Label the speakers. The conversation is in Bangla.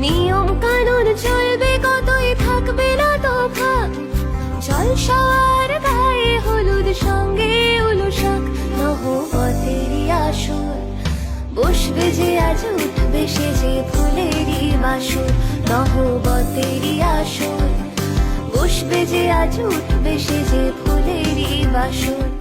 Speaker 1: নিয়ম কানুন চলবে কতই, থাকবে না তো ভাগ। জলসাওয়ার গায়ে হলুদ সঙ্গে উলুশাক, নহবতেরই আসর বসবে যে আজ, উঠবে সে যে ফুলেরই বাসর। নহবতেরই আসর বসবে যে আজ, উঠবে সে যে ফুলেরই বাসর।